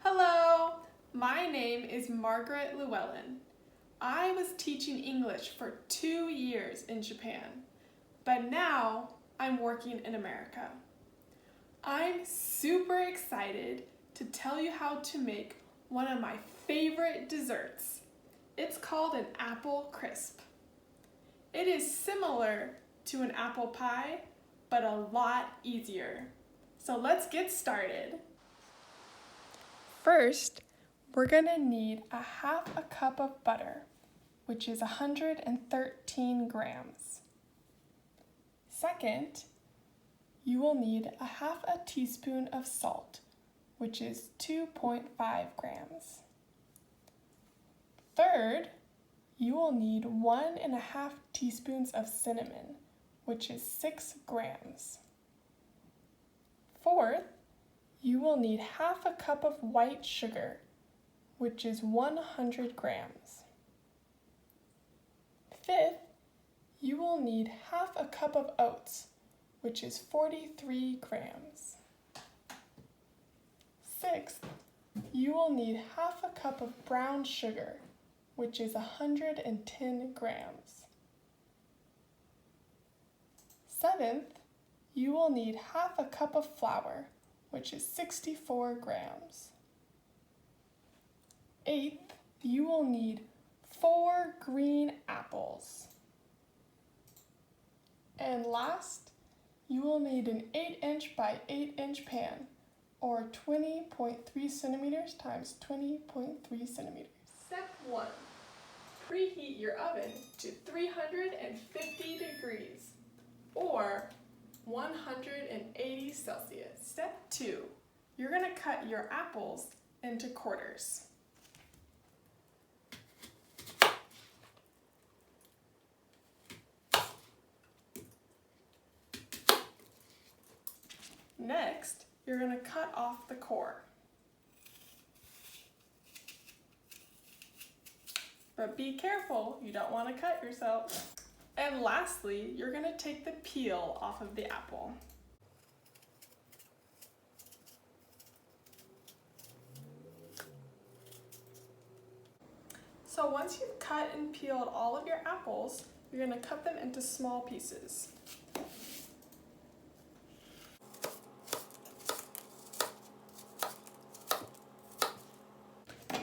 Hello, my name is Margaret Lewellen. I was teaching English for 2 years in Japan, but now I'm working in America. I'm super excited to tell you how to make one of my favorite desserts. It's called an apple crisp. It is similar to an apple pie, but a lot easier. So let's get started. First, we're gonna need a half a cup of butter, which is 113 grams. Second, you will need a half a teaspoon of salt, which is 2.5 grams. Third, you will need 1.5 teaspoons of cinnamon, which is 6 grams. Fourth, you will need half a cup of white sugar, which is 100 grams. Fifth, you will need half a cup of oats, which is 43 grams. Sixth, you will need half a cup of brown sugar, which is 110 grams. Seventh, you will need half a cup of flour, which is 64 grams. Eighth, you will need 4 green apples. And last, you will need an 8-inch by 8-inch pan, or 20.3 centimeters times 20.3 centimeters. Step 1. Preheat your oven to 350 degrees, or 180 Celsius. Step 2. You're going to cut your apples into quarters. Next, you're going to cut off the core. But be careful, you don't want to cut yourself. And lastly, you're going to take the peel off of the apple. So once you've cut and peeled all of your apples, you're going to cut them into small pieces.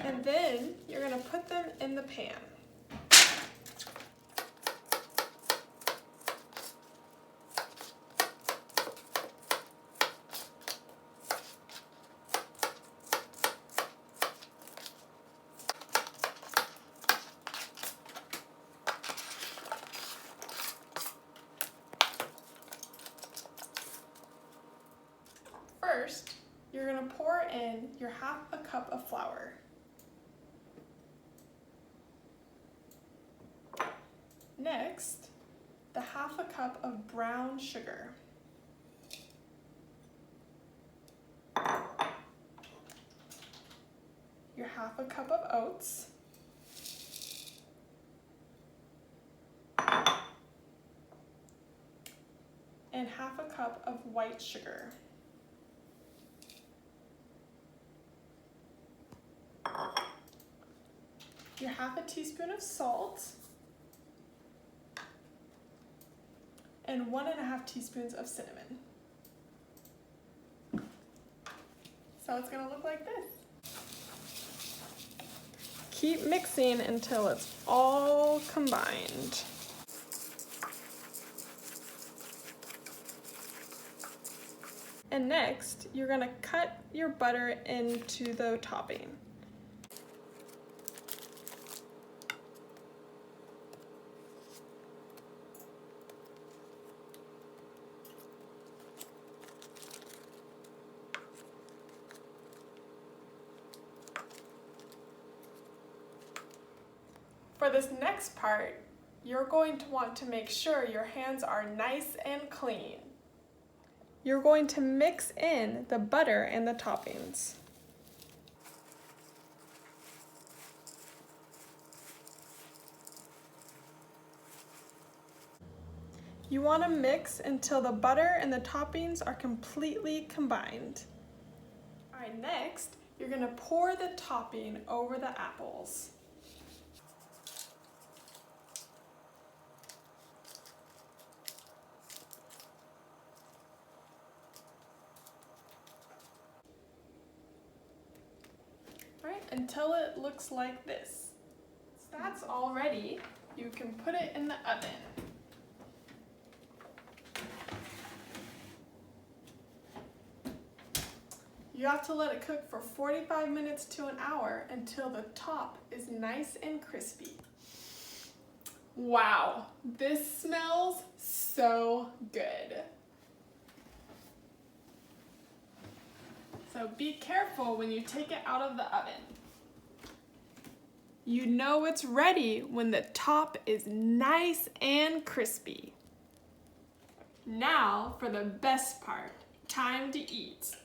And then you're going to put them in the pan. First, you're going to pour in your half a cup of flour. Next, the half a cup of brown sugar. Your half a cup of oats. And half a cup of white sugar. Your half a teaspoon of salt. And 1.5 teaspoons of cinnamon. So it's going to look like this. Keep mixing until it's all combined. And next, you're going to cut your butter into the topping. For this next part, you're going to want to make sure your hands are nice and clean. You're going to mix in the butter and the toppings. You want to mix until the butter and the toppings are completely combined. Alright, next, You're gonna pour the topping over the apples. All right, until it looks like this. So that's all ready. You can put it in the oven. You have to let it cook for 45 minutes to an hour until the top is nice and crispy. Wow, this smells so good. So be careful when you take it out of the oven. You know it's ready when the top is nice and crispy. Now for the best part, time to eat.